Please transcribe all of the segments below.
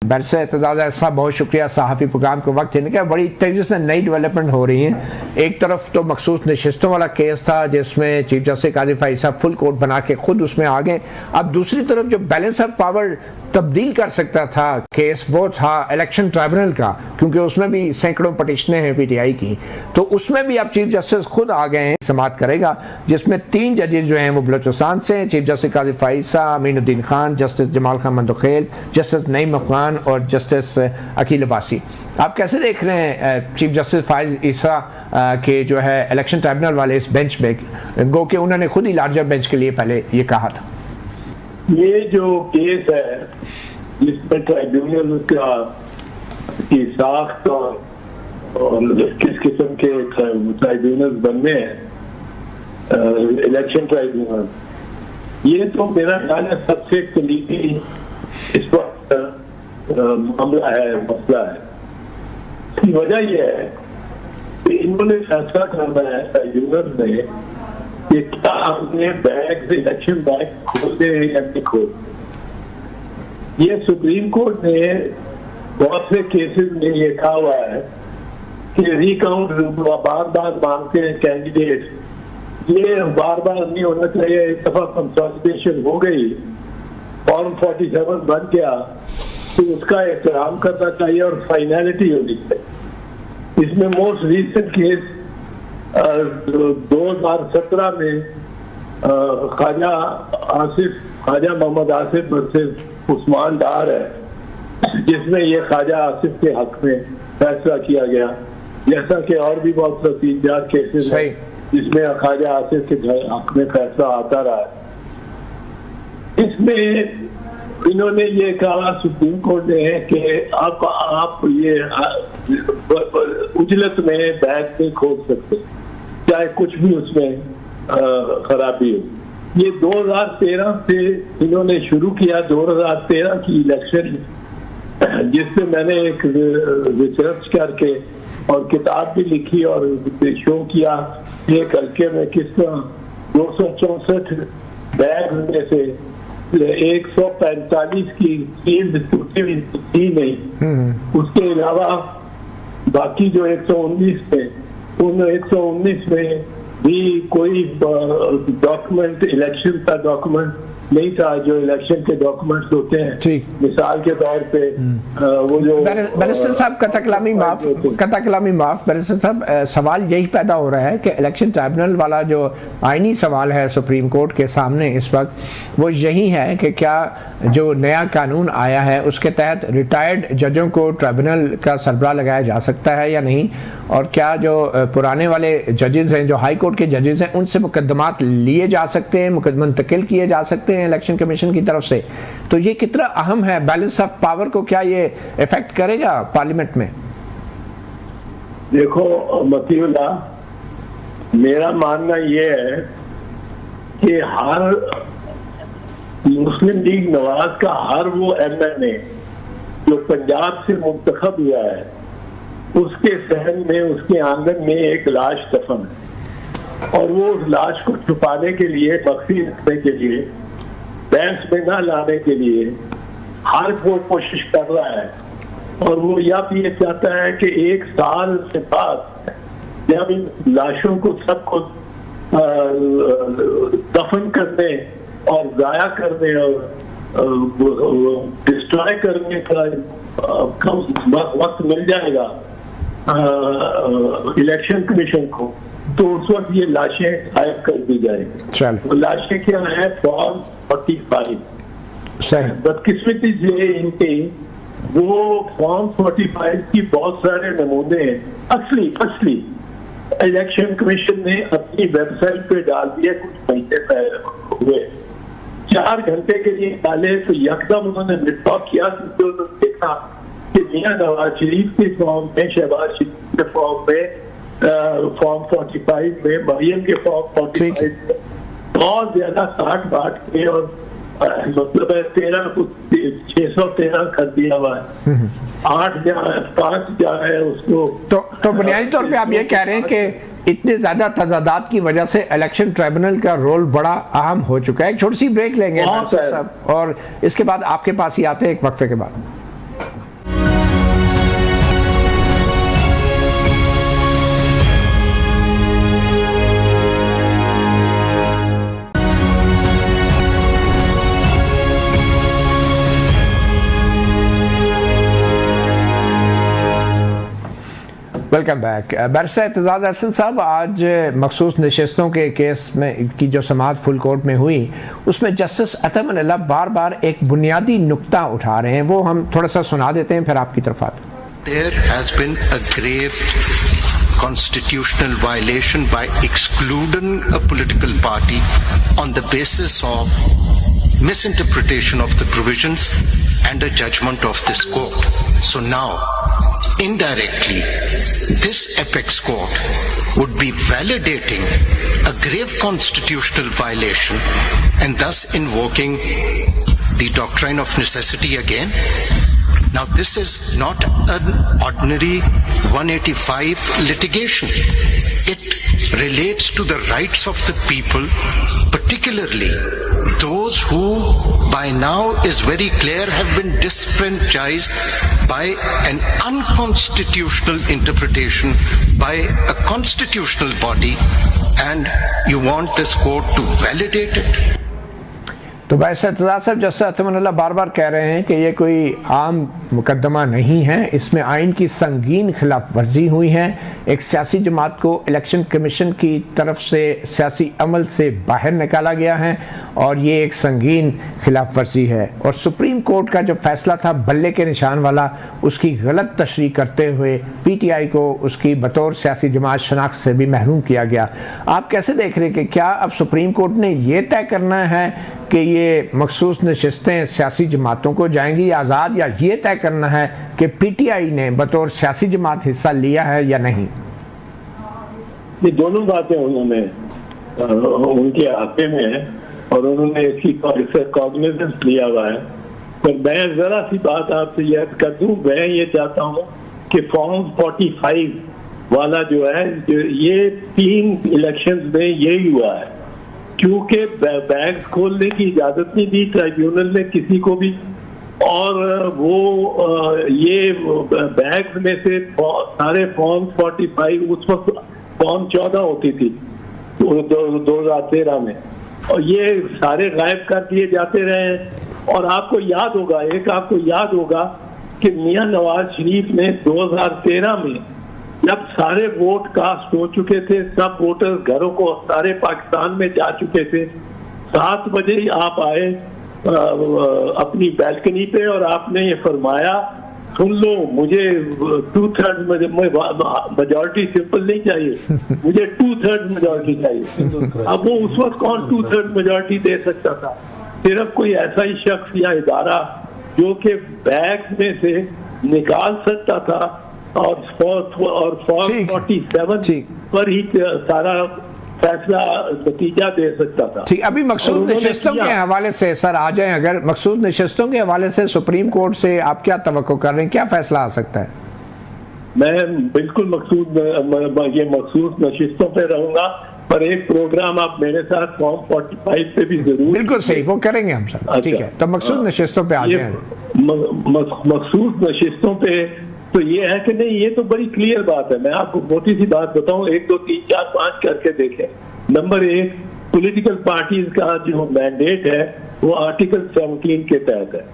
Barrister Aitzaz साहब, बहुत शुक्रिया सहाफ़ी प्रोग्राम को वक्त देने का। बड़ी तेज़ी से नई डेवलपमेंट हो रही हैं। एक तरफ तो मखसूस नशिस्तों वाला केस था जिसमें चीफ जस्टिस काजी फाइज़ साहब फुल कोर्ट बना के खुद उसमें आ गए। अब दूसरी तरफ जो बैलेंस ऑफ पावर तब्दील कर सकता था केस, वो था इलेक्शन ट्राइब्यूनल का, क्योंकि उसमें भी सैकड़ों पटिशनें हैं पीटीआई की। तो उसमें भी अब चीफ जस्टिस खुद आ गए हैं, समाअत करेगा, जिसमें 3 जजेस जो हैं वो बलोचिस्तान से, चीफ जस्टिस काजी फाइज़ साहब, अमीनुद्दीन खान, जस्टिस जमाल खान मंदोखेल, जस्टिस नईम अफगान और जस्टिस अकील अब्बासी। आप कैसे देख रहे हैं चीफ जस्टिस फाइज ईसा के जो है इलेक्शन ट्राइब्यूनल वाले इस बेंच में, गो कि उन्होंने खुद ही लार्जर बेंच के लिए पहले ये कहा था? ये जो केस है जिसमें ट्राइब्यूनल की साख्त और किस किस्म के ट्राइब्यूनल बनने हैं, इलेक्शन ट्राइब्यूनल, ये तो मेरा ख्याल है सबसे कलीदी इस वक्त मामला है, मसला है। इसकी वजह यह है कि इन्होंने फैसला करना है ट्राइब्यूनल ने कि क्या हमने बैंक इलेक्शन बैंक खोलने या नहीं खोल। ये सुप्रीम कोर्ट ने बहुत से केसेस में ये कहा हुआ है कि रिकाउंट बार बार मांगते हैं कैंडिडेट, ये बार बार नहीं होना चाहिए। एक दफा कंसोलिडेशन हो गई, फॉर्म 47 बन गया, तो उसका एहतराम करना चाहिए और फाइनलिटी होनी चाहिए। इसमें मोस्ट रीसेंट केस 2017 में ख्वाजा मोहम्मद आसिफ वर्सेस उस्मान डार है, जिसमें ये ख्वाजा आसिफ के हक में फैसला किया गया, जैसा कि और भी बहुत से 3-4 केसेस हैं जिसमें ख्वाजा आसिफ के हक में फैसला आता रहा है। इसमें इन्होंने ये कहा सुप्रीम कोर्ट ने कि आप ये उजलत में बैंक नहीं खोल सकते, चाहे कुछ भी उसमें खराबी हो। ये 2013 से इन्होंने शुरू किया। 2013 की इलेक्शन जिससे मैंने एक रिसर्च करके और किताब भी लिखी और शो किया एक हल्के में किस तरह 264 बैग में से 145 की सील्ड थी नहीं, उसके अलावा बाकी जो 119 थे, उन 119 में भी कोई डॉक्यूमेंट, इलेक्शन का डॉक्यूमेंट नहीं था, जो इलेक्शन के डॉक्यूमेंट्स होते हैं। मिसाल के तौर पे वो जो बैरिस्टर साहब कतकलामी माफ बैरिस्टर साहब, सवाल यही पैदा हो रहा है कि इलेक्शन ट्राइब्यूनल वाला जो आईनी सवाल है सुप्रीम कोर्ट के सामने इस वक्त, वो यही है कि क्या जो नया कानून आया है उसके तहत रिटायर्ड जजों को ट्राइब्यूनल का सरबराह लगाया जा सकता है या नहीं, और क्या जो पुराने वाले जजेस हैं, जो हाई कोर्ट के जजेस हैं, उनसे मुकदमात लिए जा सकते हैं, मुंतकिल किए जा सकते हैं इलेक्शन कमीशन की तरफ से। तो ये कितना अहम है, बैलेंस ऑफ पावर को क्या ये इफेक्ट करेगा पार्लियामेंट में? देखो मतीउल्लाह, मेरा मानना ये है कि हर मुस्लिम लीग नवाज का हर वो MNA जो पंजाब से मुंतखब हुआ है, उसके सहन में, उसके आंगन में एक लाश दफन है, और वो उस लाश को छुपाने के लिए, मख्फी रखने के लिए, बैंस में ना लाने के लिए हर वो कोशिश कर रहा है। और वो यह भी ये चाहता है कि 1 साल के बाद जब इन लाशों को सबको दफन करने और जाया करने और डिस्ट्रॉय करने का कम वक्त मिल जाएगा इलेक्शन कमीशन को, तो उस वक्त ये लाशें गायब कर दी जाएगी। तो लाशें क्या है? फॉर्म 45। बदकिस्मती से इनके वो फॉर्म 45 की बहुत सारे नमूने हैं। असली इलेक्शन कमीशन ने अपनी वेबसाइट पे डाल दिए कुछ महीने पहले हुए, 4 घंटे के लिए डाले, तो यकदम उन्होंने विड्रॉ किया, क्योंकि उन्होंने देखा कि मियां नवाज शरीफ के फॉर्म में, शहबाज शरीफ के फॉर्म में, फॉर्म 45 में, मरियम के फॉर्म 45 में बहुत ज्यादा काट बांट के, और मतलब है 613 कर दिया हुआ है, 5 जा है उसको। तो बुनियादी तौर पे आप ये कह रहे हैं कि इतने ज्यादा तजादात की वजह से इलेक्शन ट्राइब्यूनल का रोल बड़ा अहम हो चुका है। एक छोटी सी ब्रेक लेंगे साहब, और इसके बाद आपके पास ही आते हैं एक वक्फे के बाद। Welcome back. Barrister Aitzaz Ahsan साहब, आज मखसूस नशिस्तों के केस में की जो समाअत फुल कोर्ट में हुई उसमें जस्टिस अतम अल्लाह बार बार एक बुनियादी नुक्ता उठा रहे हैं, वो हम थोड़ा सा सुना देते हैं फिर आपकी तरफ आते हैं। There has been a grave constitutional violation by excluding a political party on the basis of misinterpretation of the provisions and a judgment of this court. So now, indirectly, this apex court would be validating a grave constitutional violation and thus invoking the doctrine of necessity again. Now, this is not an ordinary 185 litigation. It relates to the rights of the people, particularly those who by now is very clear have been disenfranchised by an unconstitutional interpretation by a constitutional body, and you want this court to validate it. तो barrister Aitzaz साहब, जैसे अतम अल्लाह बार बार कह रहे हैं कि ये कोई आम मुकदमा नहीं है, इसमें आइन की संगीन खिलाफ वर्जी हुई है, एक सियासी जमात को इलेक्शन कमीशन की तरफ से सियासी अमल से बाहर निकाला गया है और ये एक संगीन खिलाफ वर्जी है। और सुप्रीम कोर्ट का जो फैसला था बल्ले के निशान वाला, उसकी गलत तशरीह करते हुए PTI को उसकी बतौर सियासी जमात शनाख्त से भी महरूम किया गया। आप कैसे देख रहे हैं कि क्या अब सुप्रीम कोर्ट ने ये तय करना है कि ये मखसूस नशिस्तें सियासी जमातों को जाएंगी आज़ाद, या ये तय करना है कि PTI ने बतौर सियासी जमात हिस्सा लिया है या नहीं? ये दोनों बातें उन्होंने उनके हाथे में है और उन्होंने इसकी कॉग्निजेंस लिया हुआ है। पर मैं जरा सी बात आपसे याद कर दूं, मैं ये चाहता हूं कि फॉर्म 45 वाला जो है, ये 3 इलेक्शंस में यही हुआ है, क्योंकि बैग्स खोलने की इजाजत नहीं दी ट्राइब्यूनल ने किसी को भी, और वो ये बैग्स में से सारे फॉर्म 45, उस वक्त फॉर्म 14 होती थी 2013 में, और ये सारे गायब कर दिए जाते रहे। और आपको याद होगा कि मियां नवाज शरीफ ने 2013 में जब सारे वोट कास्ट हो चुके थे, सब वोटर्स घरों को सारे पाकिस्तान में जा चुके थे, 7 बजे ही आप आए अपनी बैल्कनी पे और आपने ये फरमाया, सुन लो, मुझे 2/3 मेजॉरिटी सिंपल नहीं चाहिए, मुझे 2/3 मेजॉरिटी चाहिए। अब वो उस वक्त कौन 2/3 मेजॉरिटी दे सकता था? सिर्फ कोई ऐसा ही शख्स या इदारा जो कि बैग में से निकाल सकता था और फॉर्म 47 पर ही सारा फैसला नतीजा दे सकता था। ठीक, अभी मखसूस नशिस्तों के हवाले से सर आ जाएं, अगर मखसूस नशिस्तों के हवाले से सुप्रीम कोर्ट से आप क्या तवक्को कर रहे हैं, क्या फैसला आ सकता है? मैं बिल्कुल मखसूस नशिस्तों पे रहूंगा, पर एक प्रोग्राम आप मेरे साथ फॉर्म 45 पे भी जरूर। बिल्कुल सही, वो करेंगे हम सर। अच्छा, ठीक है, तो मखसूस नशिस्तों पे आ जाएं। मखसूस नशिस्तों पे तो ये है कि नहीं, ये तो बड़ी क्लियर बात है। मैं आपको मोटी सी बात बताऊं, 1 2 3 4 5 करके देखें। नंबर 1, पॉलिटिकल पार्टीज का जो मैंडेट है वो आर्टिकल 17 के तहत है।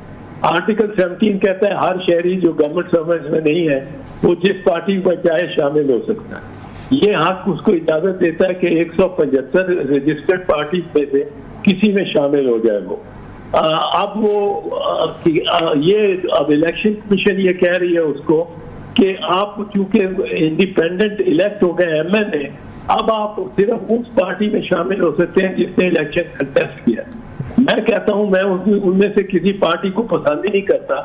आर्टिकल 17 कहता है हर शहरी जो गवर्नमेंट सर्विस में नहीं है वो जिस पार्टी में चाहे शामिल हो सकता है। ये हक उसको इजाजत देता है कि 175 रजिस्टर्ड पार्टीज में से किसी में शामिल हो जाए वो। अब वो ये अब इलेक्शन कमीशन ये कह रही है उसको कि आप चूंकि इंडिपेंडेंट इलेक्ट हो गए MNA, अब आप सिर्फ उस पार्टी में शामिल हो सकते हैं जिसने इलेक्शन कंटेस्ट किया। मैं कहता हूं, मैं उनमें से किसी पार्टी को पसंद ही नहीं करता